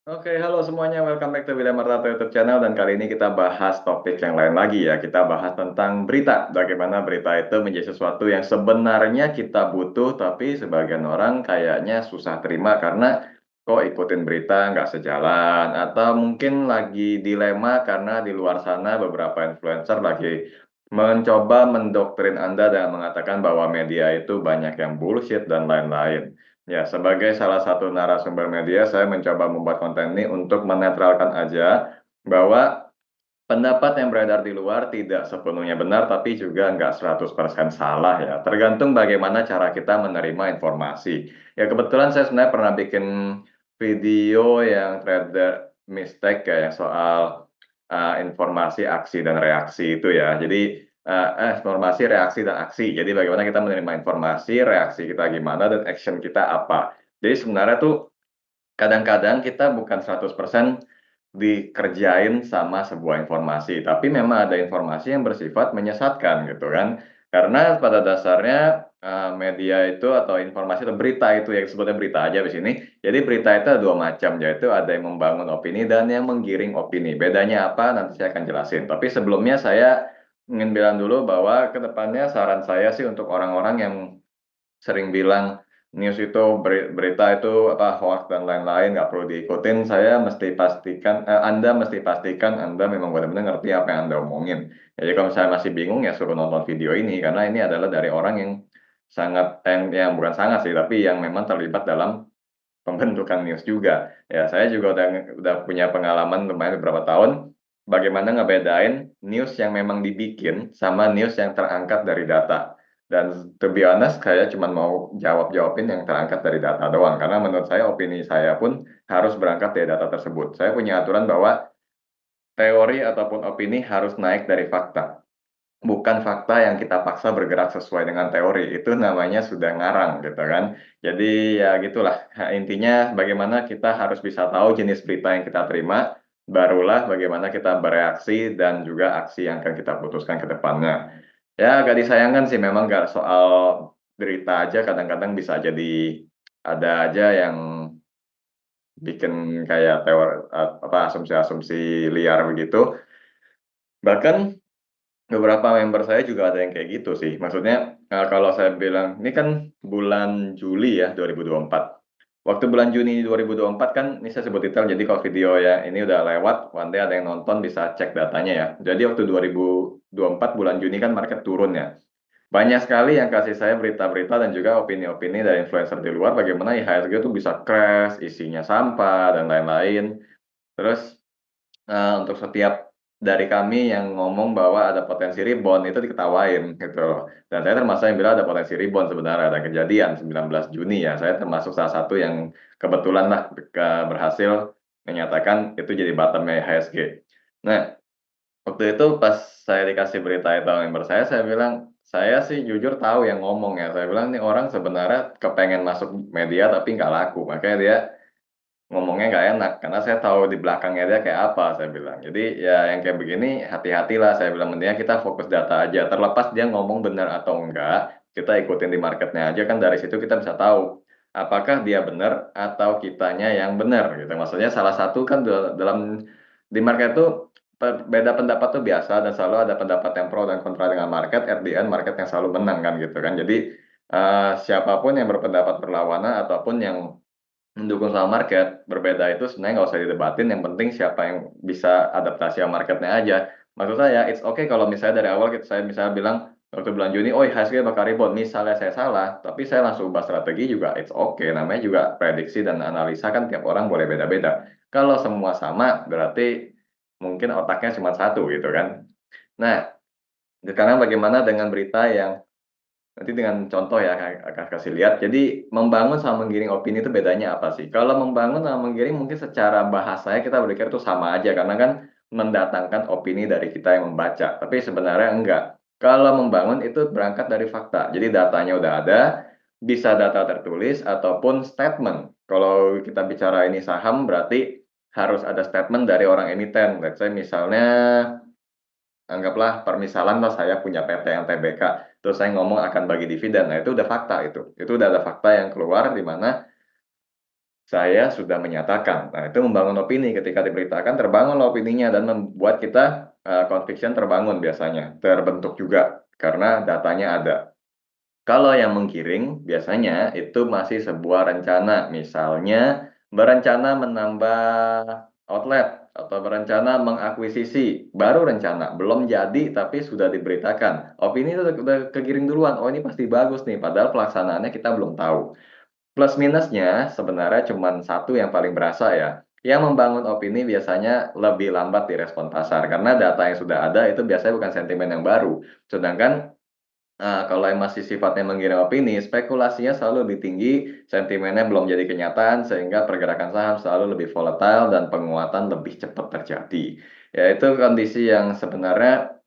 Oke, halo semuanya, welcome back to William Martato YouTube channel dan kali ini kita bahas topik yang lain lagi ya. Kita bahas tentang berita, bagaimana berita itu menjadi sesuatu yang sebenarnya kita butuh, tapi sebagian orang kayaknya susah terima karena kok ikutin berita nggak sejalan, atau mungkin lagi dilema karena di luar sana beberapa influencer lagi mencoba mendoktrin Anda dengan mengatakan bahwa media itu banyak yang bullshit dan lain-lain. Ya, sebagai salah satu narasumber media, saya mencoba membuat konten ini untuk menetralkan aja bahwa pendapat yang beredar di luar tidak sepenuhnya benar, tapi juga nggak 100% salah ya. Tergantung bagaimana cara kita menerima informasi. Ya, kebetulan saya sebenarnya pernah bikin video yang thread mistake ya, yang soal informasi, aksi, dan reaksi itu ya. Jadi, informasi, reaksi, dan aksi. Jadi, bagaimana kita menerima informasi, reaksi kita gimana, dan action kita apa. Jadi, sebenarnya tuh kadang-kadang kita bukan 100% dikerjain sama sebuah informasi, tapi memang ada informasi yang bersifat menyesatkan gitu kan. Karena pada dasarnya media itu atau informasi atau berita itu yang sebutnya berita aja di sini. Jadi berita itu ada dua macam, yaitu ada yang membangun opini dan yang menggiring opini. Bedanya apa? Nanti saya akan jelasin. Tapi sebelumnya saya ingin bilang dulu bahwa ke depannya saran saya sih untuk orang-orang yang sering bilang news itu berita itu apa hoax dan lain-lain nggak perlu diikutin. Saya mesti pastikan Anda mesti pastikan Anda memang benar-benar ngerti apa yang Anda omongin. Jadi kalau misalnya masih bingung ya suruh nonton video ini karena ini adalah dari orang yang sangat yang bukan sangat sih tapi yang memang terlibat dalam pembentukan news juga. Ya, saya juga udah punya pengalaman lumayan beberapa tahun bagaimana ngebedain news yang memang dibikin sama news yang terangkat dari data. Dan to be honest, saya cuma mau jawab-jawabin yang terangkat dari data doang. Karena menurut saya opini saya pun harus berangkat dari data tersebut. Saya punya aturan bahwa teori ataupun opini harus naik dari fakta. Bukan fakta yang kita paksa bergerak sesuai dengan teori. Itu namanya sudah ngarang gitu kan. Jadi ya gitulah. Nah, intinya bagaimana kita harus bisa tahu jenis berita yang kita terima, barulah bagaimana kita bereaksi dan juga aksi yang akan kita putuskan ke depannya. Ya agak disayangkan sih memang nggak soal berita aja kadang-kadang bisa jadi ada aja yang bikin kayak teori apa asumsi-asumsi liar begitu. Bahkan beberapa member saya juga ada yang kayak gitu sih. Maksudnya, kalau saya bilang, ini kan bulan Juli ya 2024. Waktu bulan Juni 2024 kan, ini saya sebut detail, jadi kalau video ya ini udah lewat, nanti ada yang nonton bisa cek datanya ya. Jadi waktu 2024 bulan Juni kan market turun ya. Banyak sekali yang kasih saya berita-berita dan juga opini-opini dari influencer di luar bagaimana IHSG itu bisa crash, isinya sampah, dan lain-lain. Terus untuk setiap dari kami yang ngomong bahwa ada potensi rebound itu diketawain gitu loh. Dan saya termasuk yang bilang ada potensi rebound sebenarnya ada kejadian 19 Juni ya. Saya termasuk salah satu yang kebetulan lah berhasil menyatakan itu jadi bottomnya HSG. Nah, waktu itu pas saya dikasih berita itu oleh member saya bilang, saya sih jujur tahu yang ngomong ya. Saya bilang nih orang sebenarnya kepengen masuk media tapi nggak laku. Makanya dia ngomongnya nggak enak, karena saya tahu di belakangnya dia kayak apa, saya bilang. Jadi ya yang kayak begini hati-hatilah, saya bilang mendingan kita fokus data aja. Terlepas dia ngomong benar atau enggak, kita ikutin di marketnya aja kan dari situ kita bisa tahu apakah dia benar atau kitanya yang benar gitu. Maksudnya salah satu kan dalam di market itu beda pendapat tuh biasa dan selalu ada pendapat yang pro dan kontra dengan market, at the end market yang selalu menang kan gitu kan. Jadi siapapun yang berpendapat berlawanan ataupun yang mendukung sama market, berbeda itu sebenarnya nggak usah didebatin, yang penting siapa yang bisa adaptasi sama marketnya aja. Maksud saya, it's okay kalau misalnya dari awal saya misalnya bilang, waktu bulan Juni, oh IHSG bakal rebound, misalnya saya salah, tapi saya langsung ubah strategi juga, it's okay, namanya juga prediksi dan analisa kan tiap orang boleh beda-beda. Kalau semua sama, berarti mungkin otaknya cuma satu gitu kan. Nah, sekarang bagaimana dengan berita yang nanti dengan contoh ya, akan kasih lihat. Jadi membangun sama menggiring opini itu bedanya apa sih? Kalau membangun sama menggiring mungkin secara bahasanya kita berpikir itu sama aja karena kan mendatangkan opini dari kita yang membaca. Tapi sebenarnya enggak. Kalau membangun itu berangkat dari fakta. Jadi datanya udah ada, bisa data tertulis ataupun statement. Kalau kita bicara ini saham berarti harus ada statement dari orang emiten. Let's say misalnya anggaplah permisalan lah saya punya PT NTBK, terus saya ngomong akan bagi dividen. Nah, itu udah fakta itu. Itu udah ada fakta yang keluar di mana saya sudah menyatakan. Nah, itu membangun opini ketika diberitakan terbangun opininya dan membuat kita conviction terbangun biasanya, terbentuk juga karena datanya ada. Kalau yang menggiring biasanya itu masih sebuah rencana, misalnya berencana menambah outlet atau berencana mengakuisisi, baru rencana, belum jadi tapi sudah diberitakan. Opini itu udah kegiring duluan, oh ini pasti bagus nih, padahal pelaksanaannya kita belum tahu. Plus minusnya sebenarnya cuma satu yang paling berasa ya. Yang membangun opini biasanya lebih lambat direspon pasar karena data yang sudah ada itu biasanya bukan sentimen yang baru. Sedangkan kalau yang masih sifatnya menggiring opini, spekulasinya selalu lebih tinggi, sentimennya belum jadi kenyataan, sehingga pergerakan saham selalu lebih volatile dan penguatan lebih cepat terjadi. Ya, itu kondisi yang sebenarnya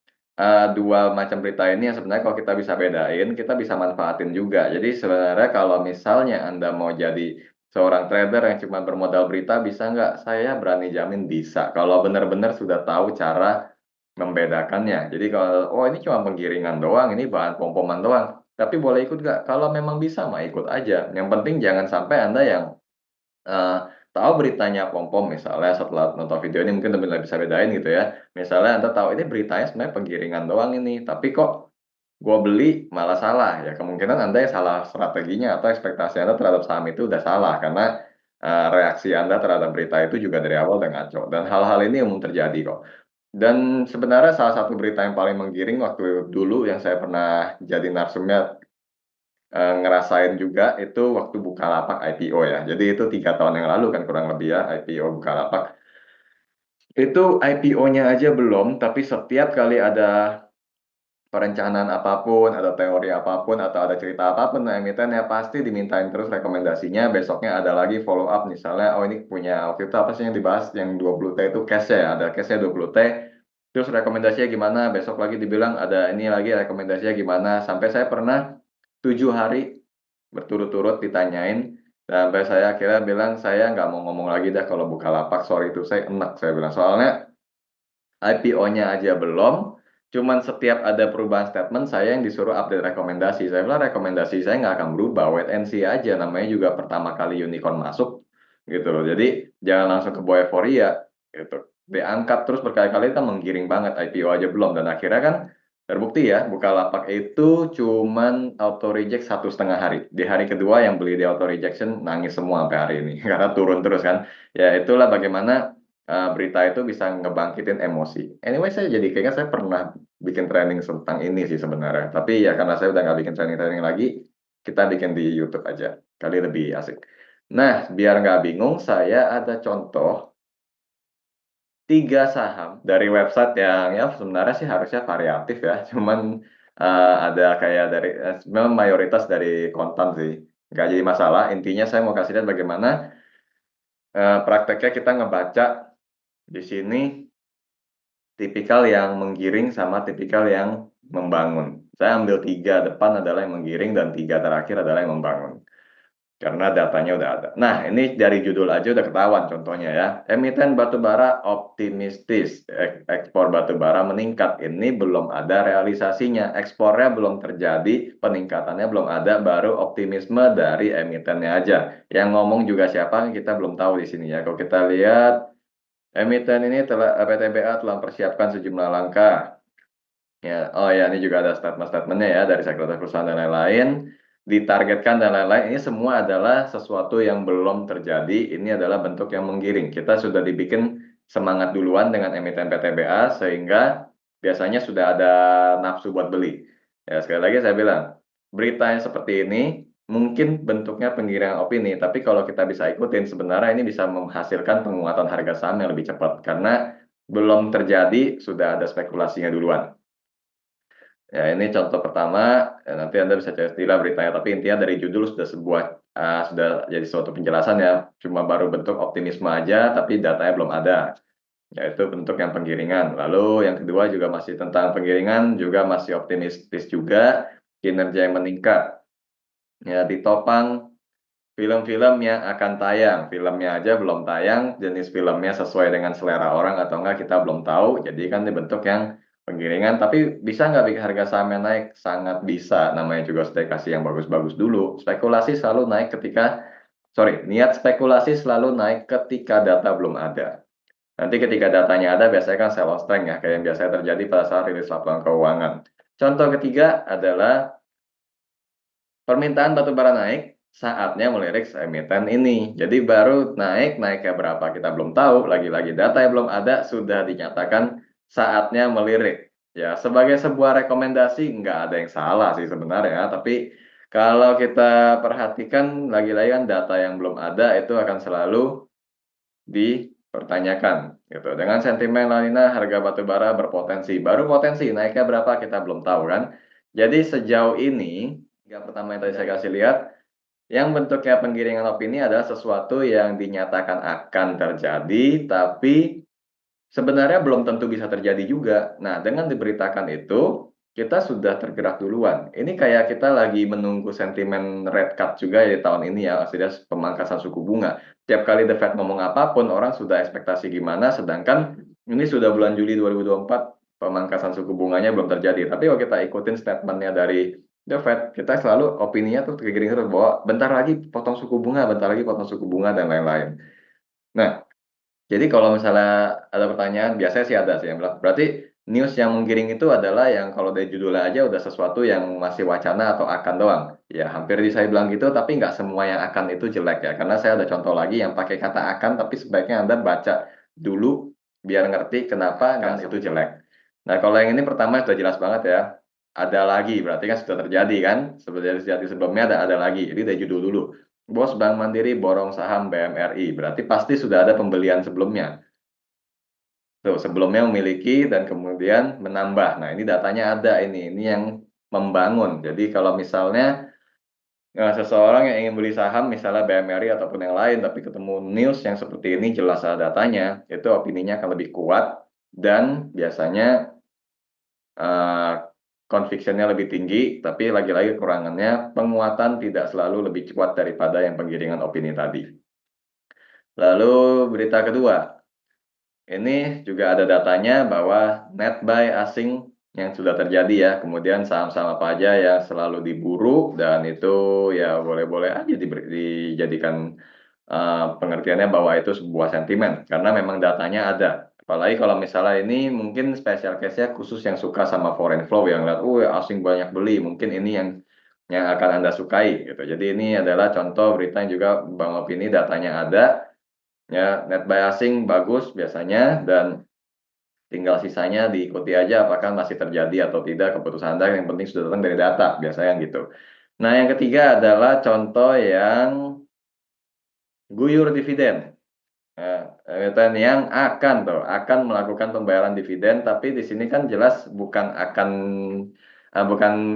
dua macam berita ini yang sebenarnya kalau kita bisa bedain, kita bisa manfaatin juga. Jadi sebenarnya kalau misalnya Anda mau jadi seorang trader yang cuma bermodal berita, bisa nggak? Saya berani jamin bisa. Kalau benar-benar sudah tahu cara membedakannya. Jadi kalau, oh ini cuma penggiringan doang, ini bahan pom-poman doang. Tapi boleh ikut nggak? Kalau memang bisa, mah ikut aja. Yang penting jangan sampai Anda yang eh, tahu beritanya pom-pom, misalnya setelah nonton video ini mungkin lebih bisa bedain gitu ya. Misalnya Anda tahu ini beritanya sebenarnya penggiringan doang ini, tapi kok gue beli malah salah. Ya kemungkinan Anda yang salah strateginya atau ekspektasi Anda terhadap saham itu udah salah karena reaksi Anda terhadap berita itu juga dari awal udah ngaco. Dan hal-hal ini umum terjadi kok. Dan sebenarnya salah satu berita yang paling menggiring waktu dulu yang saya pernah jadi narsumnya ngerasain juga itu waktu Bukalapak IPO ya. Jadi itu 3 tahun yang lalu kan kurang lebih ya IPO Bukalapak. Itu IPO-nya aja belum, tapi setiap kali ada perencanaan apapun, ada teori apapun, atau ada cerita apapun, nah emitennya pasti dimintain terus rekomendasinya. Besoknya ada lagi follow up, misalnya, oh ini punya waktu itu apa sih yang dibahas, yang 20T itu cash ya, ada cashnya 20T, terus rekomendasinya gimana, besok lagi dibilang ada ini lagi rekomendasinya gimana, sampai saya pernah 7 hari berturut-turut ditanyain, sampai saya akhirnya bilang, saya nggak mau ngomong lagi dah kalau Bukalapak, sorry itu saya enak, saya bilang, soalnya IPO-nya aja belum, cuman setiap ada perubahan statement saya yang disuruh update rekomendasi. Saya bilang rekomendasi saya nggak akan berubah, wait and see aja. Namanya juga pertama kali unicorn masuk, gitu loh. Jadi jangan langsung ke bawah euforia, gitu. Diangkat terus berkali-kali kan menggiring banget, IPO aja belum. Dan akhirnya kan terbukti ya, Bukalapak itu cuman auto reject 1,5 hari. Di hari kedua yang beli di auto rejection nangis semua sampai hari ini, karena turun terus kan. Ya itulah bagaimana berita itu bisa ngebangkitin emosi. Anyway, saya jadi kayaknya saya pernah bikin training tentang ini sih sebenarnya. Tapi ya karena saya udah nggak bikin training-training lagi, kita bikin di YouTube aja. Kali lebih asik. Nah, biar nggak bingung, saya ada contoh 3 saham dari website yang ya sebenarnya sih harusnya variatif ya. Cuman ada kayak dari, memang mayoritas dari kontan sih. Nggak jadi masalah. Intinya saya mau kasih lihat bagaimana prakteknya kita ngebaca di sini tipikal yang menggiring sama tipikal yang membangun. Saya ambil 3 depan adalah yang menggiring dan 3 terakhir adalah yang membangun. Karena datanya udah ada. Nah, ini dari judul aja udah ketahuan contohnya ya. Emiten batubara optimistis. Ekspor batubara meningkat. Ini belum ada realisasinya. Ekspornya belum terjadi, peningkatannya belum ada, baru optimisme dari emitennya aja. Yang ngomong juga siapa kita belum tahu di sini ya. Kalau kita lihat emiten ini PTBA telah mempersiapkan sejumlah langkah. Ya, oh ya, ini juga ada statement-statementnya ya dari sekretaris perusahaan dan lain-lain. Ditargetkan dan lain-lain. Ini semua adalah sesuatu yang belum terjadi. Ini adalah bentuk yang menggiring. Kita sudah dibikin semangat duluan dengan emiten PTBA sehingga biasanya sudah ada nafsu buat beli. Ya, sekali lagi saya bilang, berita yang seperti ini mungkin bentuknya penggiringan opini, tapi kalau kita bisa ikutin sebenarnya ini bisa menghasilkan penguatan harga saham yang lebih cepat karena belum terjadi sudah ada spekulasinya duluan. Ya, ini contoh pertama, ya, nanti Anda bisa cek sendiri lah beritanya, tapi intinya dari judul sudah sudah jadi suatu penjelasan ya, cuma baru bentuk optimisme aja, tapi datanya belum ada, yaitu bentuk yang penggiringan. Lalu yang kedua juga masih tentang penggiringan, juga masih optimistis juga, kinerja yang meningkat. Ya, ditopang film-film yang akan tayang, filmnya aja belum tayang, jenis filmnya sesuai dengan selera orang atau enggak kita belum tahu, jadi kan dibentuk yang penggiringan, tapi bisa nggak bikin harga sahamnya naik? Sangat bisa, namanya juga sudah kasih yang bagus-bagus dulu. Spekulasi selalu naik ketika niat spekulasi selalu naik ketika data belum ada. Nanti ketika datanya ada, biasanya kan sell on strength ya, kayak yang biasanya terjadi pada saat rilis laporan keuangan. Contoh ketiga adalah permintaan batubara naik, saatnya melirik emiten ini. Jadi baru naiknya berapa kita belum tahu, lagi-lagi data yang belum ada sudah dinyatakan saatnya melirik. Ya, sebagai sebuah rekomendasi nggak ada yang salah sih sebenarnya, tapi kalau kita perhatikan lagi-lagi kan data yang belum ada itu akan selalu dipertanyakan gitu. Dengan sentimen La Nina harga batubara berpotensi, baru potensi naiknya berapa kita belum tahu kan. Jadi sejauh ini yang pertama yang tadi saya kasih lihat, yang bentuknya penggiringan opini adalah sesuatu yang dinyatakan akan terjadi, tapi sebenarnya belum tentu bisa terjadi juga. Nah, dengan diberitakan itu, kita sudah tergerak duluan. Ini kayak kita lagi menunggu sentimen rate cut juga ya di tahun ini ya, maksudnya pemangkasan suku bunga. Tiap kali The Fed ngomong apapun, orang sudah ekspektasi gimana, sedangkan ini sudah bulan Juli 2024, pemangkasan suku bunganya belum terjadi. Tapi kalau kita ikutin statementnya dari The Fed, kita selalu opininya tuh tergiring terus bahwa bentar lagi potong suku bunga, bentar lagi potong suku bunga, dan lain-lain. Nah, jadi kalau misalnya ada pertanyaan, biasanya sih ada sih yang bilang, berarti news yang menggiring itu adalah yang kalau dari judulnya aja udah sesuatu yang masih wacana atau akan doang. Ya hampir saya bilang gitu, tapi nggak semua yang akan itu jelek ya. Karena saya ada contoh lagi yang pakai kata akan, tapi sebaiknya Anda baca dulu biar ngerti kenapa kan itu jelek. Nah kalau yang ini pertama sudah jelas banget ya. Ada lagi, berarti kan sudah terjadi kan. Seperti terjadi sebelumnya ada lagi. Jadi dari judul dulu. Bos Bank Mandiri borong saham BMRI, berarti pasti sudah ada pembelian sebelumnya. Tuh, sebelumnya memiliki dan kemudian menambah. Nah, ini datanya ada ini yang membangun. Jadi kalau misalnya seseorang yang ingin beli saham misalnya BMRI ataupun yang lain, tapi ketemu news yang seperti ini jelas ada datanya, itu opininya akan lebih kuat dan biasanya uh, conviction-nya lebih tinggi, tapi lagi-lagi kekurangannya penguatan tidak selalu lebih kuat daripada yang penggiringan opini tadi. Lalu berita kedua, ini juga ada datanya bahwa net buy asing yang sudah terjadi ya, kemudian saham-saham apa aja yang selalu diburu dan itu ya boleh-boleh aja dijadikan pengertiannya bahwa itu sebuah sentimen karena memang datanya ada. Apalagi kalau misalnya ini mungkin special case-nya khusus yang suka sama foreign flow yang lihat, asing banyak beli, mungkin ini yang akan Anda sukai gitu. Jadi ini adalah contoh berita yang juga Bang Opini datanya ada. Ya, net buy asing bagus biasanya dan tinggal sisanya diikuti aja apakah masih terjadi atau tidak keputusan Anda, yang penting sudah datang dari data, biasanya gitu. Nah, yang ketiga adalah contoh yang guyur dividen. Emiten yang akan melakukan pembayaran dividen, tapi di sini kan jelas bukan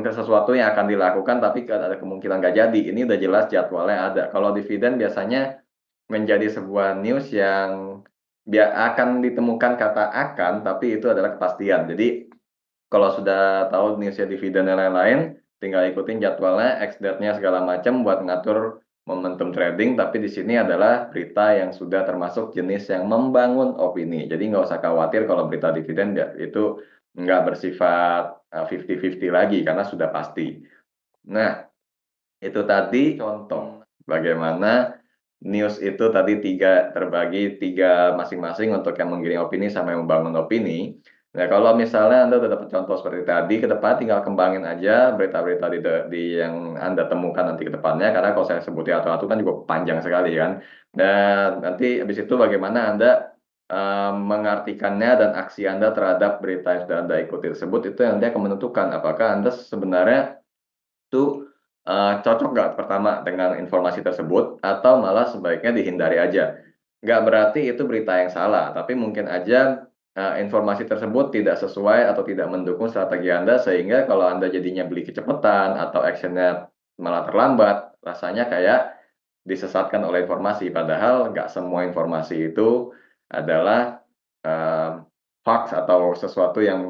sesuatu yang akan dilakukan, tapi ada kemungkinan nggak jadi. Ini udah jelas jadwalnya ada. Kalau dividen biasanya menjadi sebuah news yang akan ditemukan kata akan, tapi itu adalah kepastian. Jadi kalau sudah tahu newsnya dividen dan lain-lain, tinggal ikutin jadwalnya, ex-date-nya segala macam buat ngatur momentum trading. Tapi di sini adalah berita yang sudah termasuk jenis yang membangun opini. Jadi nggak usah khawatir kalau berita dividen itu nggak bersifat 50-50 lagi karena sudah pasti. Nah, itu tadi contoh bagaimana news itu tadi terbagi tiga masing-masing untuk yang menggiring opini sama yang membangun opini. Nah, kalau misalnya Anda udah dapat contoh seperti tadi, ke depan tinggal kembangin aja berita-berita di yang Anda temukan nanti ke depannya, karena kalau saya sebutin atau kan juga panjang sekali kan. Dan nanti habis itu bagaimana Anda mengartikannya dan aksi Anda terhadap berita yang sudah Anda ikuti tersebut, itu yang nanti akan menentukan apakah Anda sebenarnya itu cocok nggak pertama dengan informasi tersebut atau malah sebaiknya dihindari aja. Nggak berarti itu berita yang salah, tapi mungkin aja informasi tersebut tidak sesuai atau tidak mendukung strategi Anda, sehingga kalau Anda jadinya beli kecepatan atau actionnya malah terlambat, rasanya kayak disesatkan oleh informasi, padahal nggak semua informasi itu adalah hoax atau sesuatu yang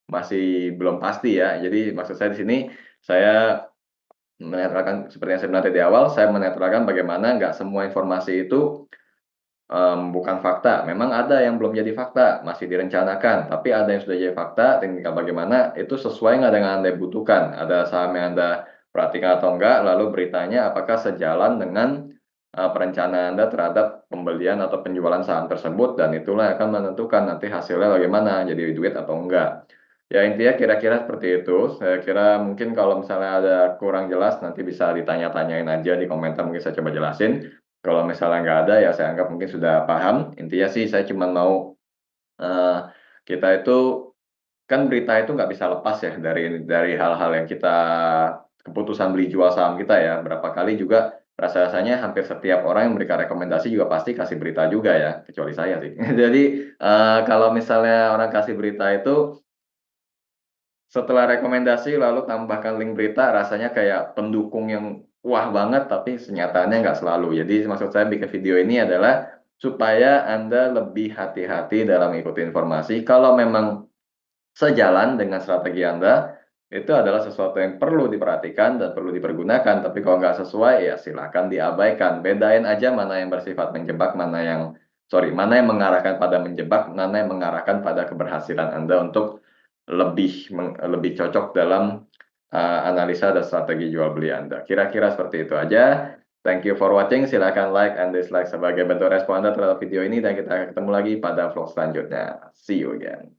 masih belum pasti ya. Jadi maksud saya di sini, saya menetralkan seperti yang saya bilang tadi awal, saya menetralkan bagaimana nggak semua informasi itu bukan fakta. Memang ada yang belum jadi fakta, masih direncanakan, tapi ada yang sudah jadi fakta, tinggal bagaimana itu sesuai nggak dengan Anda butuhkan. Ada saham yang Anda perhatikan atau enggak, lalu beritanya apakah sejalan dengan perencanaan Anda terhadap pembelian atau penjualan saham tersebut, dan itulah yang akan menentukan nanti hasilnya bagaimana, jadi duit atau enggak. Ya intinya kira-kira seperti itu. Saya kira mungkin kalau misalnya ada kurang jelas nanti bisa ditanya-tanyain aja di komentar, mungkin saya coba jelasin. Kalau misalnya nggak ada ya saya anggap mungkin sudah paham. Intinya sih saya cuma mau, eee, kita itu kan berita itu nggak bisa lepas ya dari hal-hal yang kita keputusan beli jual saham kita ya. Berapa kali juga rasa-rasanya hampir setiap orang yang memberikan rekomendasi juga pasti kasih berita juga ya, kecuali saya sih. Jadi, kalau misalnya orang kasih berita itu, setelah rekomendasi lalu tambahkan link berita, rasanya kayak pendukung yang wah banget, tapi kenyataannya nggak selalu. Jadi maksud saya bikin video ini adalah supaya Anda lebih hati-hati dalam mengikuti informasi. Kalau memang sejalan dengan strategi Anda, itu adalah sesuatu yang perlu diperhatikan dan perlu dipergunakan, tapi kalau nggak sesuai, ya silakan diabaikan. Bedain aja mana yang bersifat menjebak, mana yang mengarahkan pada menjebak, mana yang mengarahkan pada keberhasilan Anda untuk lebih cocok dalam, analisa dan strategi jual beli Anda. Kira-kira seperti itu aja. Thank you for watching, silakan like and dislike sebagai bentuk respon Anda terhadap video ini, dan kita ketemu lagi pada vlog selanjutnya. See you again.